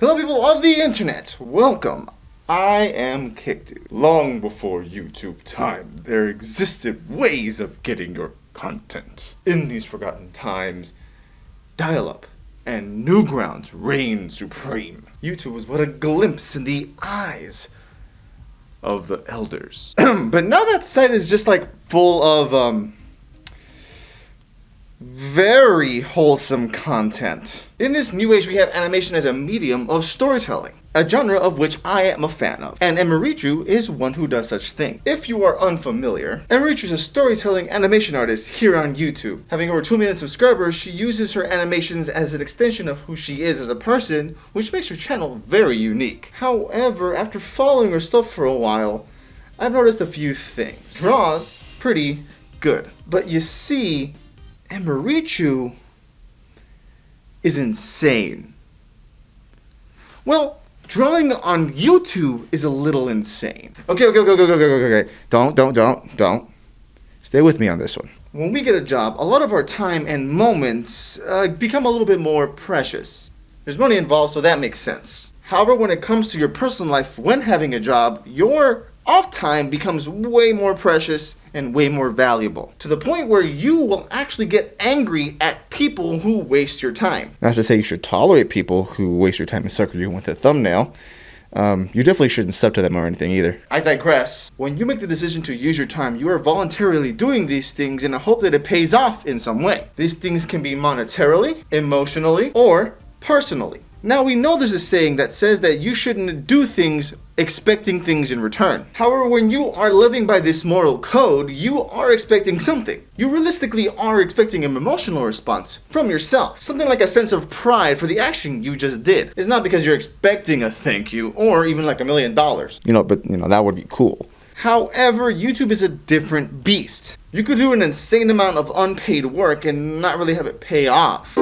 Hello people of the internet, welcome. I am KICdude. Long before YouTube time, there existed ways of getting your content. In these forgotten times, dial-up and Newgrounds reigned supreme. YouTube was but a glimpse in the eyes of the elders. But now that site is just like full of very wholesome content. In this new age, we have animation as a medium of storytelling, a genre of which I am a fan of, and Emirichu is one who does such thing. If you are unfamiliar, Emirichu is a storytelling animation artist here on YouTube. Having over 2 million subscribers, she uses her animations as an extension of who she is as a person, which makes her channel very unique. However, after following her stuff for a while, I've noticed a few things. Draws pretty good, but you see, Emirichu is insane. Well, drawing on YouTube is a little insane. Okay. Don't. Stay with me on this one. When we get a job, a lot of our time and moments become a little bit more precious. There's money involved, so that makes sense. However, when it comes to your personal life when having a job, your off time becomes way more precious and way more valuable, to the point where you will actually get angry at people who waste your time. Not to say you should tolerate people who waste your time and sucker you with a thumbnail. You definitely shouldn't sub to them or anything either. I digress. When you make the decision to use your time, you are voluntarily doing these things in a hope that it pays off in some way. These things can be monetarily, emotionally, or personally. Now, we know there's a saying that says that you shouldn't do things expecting things in return. However, when you are living by this moral code, you are expecting something. You realistically are expecting an emotional response from yourself. Something like a sense of pride for the action you just did. It's not because you're expecting a thank you or even like $1 million. But that would be cool. However, YouTube is a different beast. You could do an insane amount of unpaid work and not really have it pay off.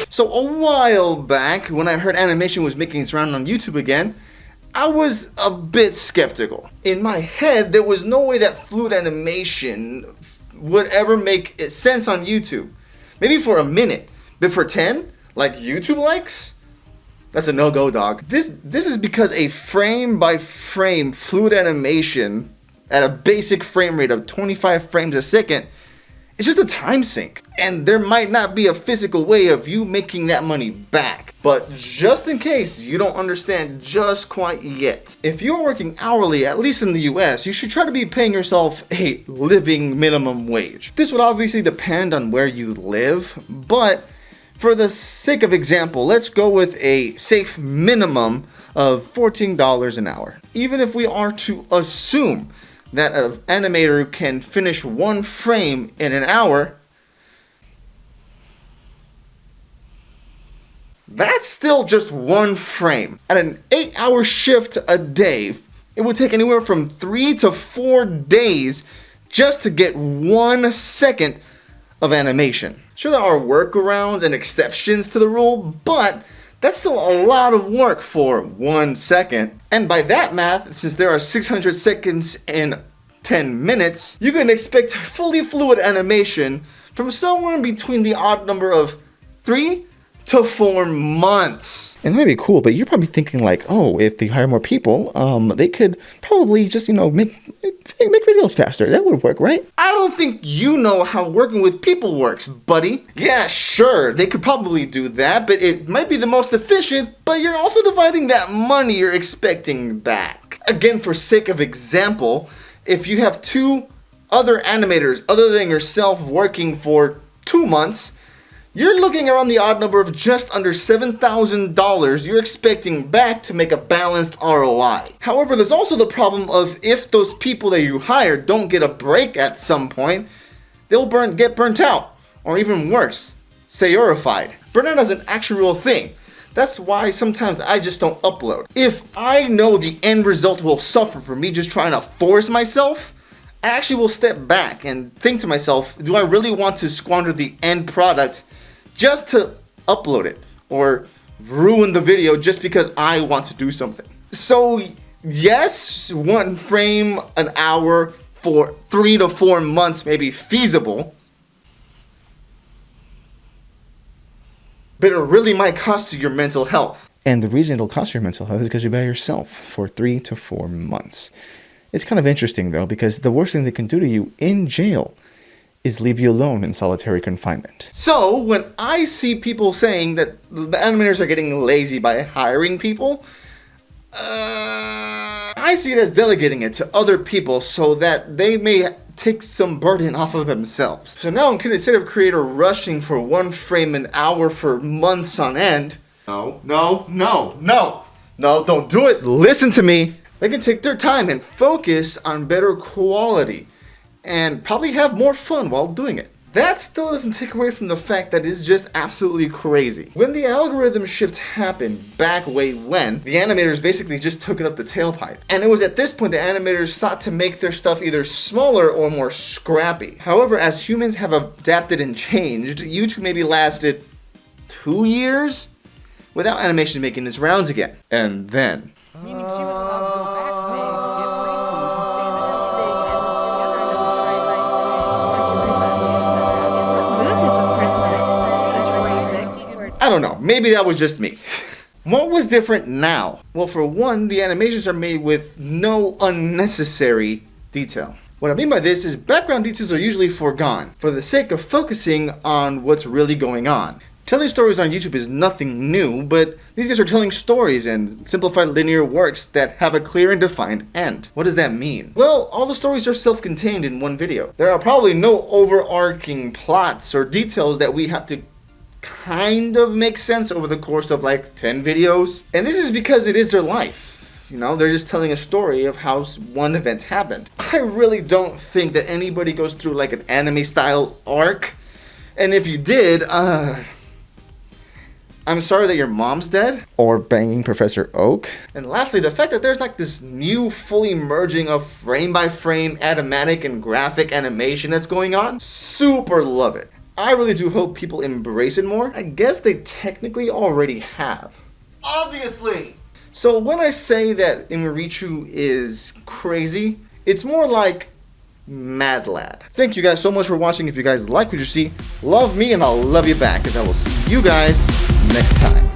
So a while back, when I heard animation was making its round on YouTube again, I was a bit skeptical. In my head, there was no way that fluid animation would ever make sense on YouTube. Maybe for a minute, but for 10, like YouTube likes? That's a no-go, dog. This is because a frame-by-frame fluid animation at a basic frame rate of 25 frames a second, it's just a time sink, and there might not be a physical way of you making that money back. But just in case you don't understand just quite yet, if you're working hourly, at least in the US, you should try to be paying yourself a living minimum wage. This would obviously depend on where you live, but for the sake of example, let's go with a safe minimum of $14 an hour. Even if we are to assume that an animator can finish one frame in an hour, that's still just one frame. At an 8-hour shift a day, it would take anywhere from 3 to 4 days just to get 1 second of animation. Sure, there are workarounds and exceptions to the rule, but that's still a lot of work for 1 second. And by that math, since there are 600 seconds in 10 minutes, you can expect fully fluid animation from somewhere in between the odd number of 3 to 4 months. And that may be cool, but you're probably thinking like, oh, if they hire more people, they could probably just, make videos faster. That would work, right? I don't think you know how working with people works, buddy. Yeah, sure, they could probably do that, but it might be the most efficient, but you're also dividing that money you're expecting back. Again, for sake of example, if you have 2 other animators other than yourself working for 2 months, you're looking around the odd number of just under $7,000 you're expecting back to make a balanced ROI. However, there's also the problem of if those people that you hire don't get a break at some point, they'll get burnt out, or even worse, sayorified. Burnout is an actual real thing. That's why sometimes I just don't upload. If I know the end result will suffer from me just trying to force myself, I actually will step back and think to myself, do I really want to squander the end product just to upload it or ruin the video just because I want to do something? So yes, one frame an hour for 3 to 4 months may be feasible, but it really might cost you your mental health. And the reason it'll cost your mental health is because you're by yourself for 3 to 4 months. It's kind of interesting, though, because the worst thing they can do to you in jail is leave you alone in solitary confinement. So, when I see people saying that the animators are getting lazy by hiring people, I see it as delegating it to other people so that they may take some burden off of themselves. So now instead of creator rushing for 1 frame an hour for months on end, no, don't do it. Listen to me. They can take their time and focus on better quality and probably have more fun while doing it. That still doesn't take away from the fact that it's just absolutely crazy. When the algorithm shift happened back way when, the animators basically just took it up the tailpipe. And it was at this point the animators sought to make their stuff either smaller or more scrappy. However, as humans have adapted and changed, YouTube maybe lasted 2 years without animation making its rounds again. And then, meaning she was allowed to go backstage, get free food, and stay in the house. I don't know, maybe that was just me. What was different now? Well, for one, the animations are made with no unnecessary detail. What I mean by this is background details are usually foregone for the sake of focusing on what's really going on. Telling stories on YouTube is nothing new, but these guys are telling stories and simplified linear works that have a clear and defined end. What does that mean? Well, all the stories are self-contained in one video. There are probably no overarching plots or details that we have to kind of make sense over the course of like 10 videos. And this is because it is their life. You know, they're just telling a story of how one event happened. I really don't think that anybody goes through like an anime style arc. And if you did, I'm sorry that your mom's dead. Or banging Professor Oak. And lastly, the fact that there's like this new fully merging of frame by frame animatic and graphic animation that's going on. Super love it. I really do hope people embrace it more. I guess they technically already have. Obviously! So when I say that Emirichu is crazy, it's more like mad lad. Thank you guys so much for watching. If you guys like what you see, love me and I'll love you back. And I will see you guys next time.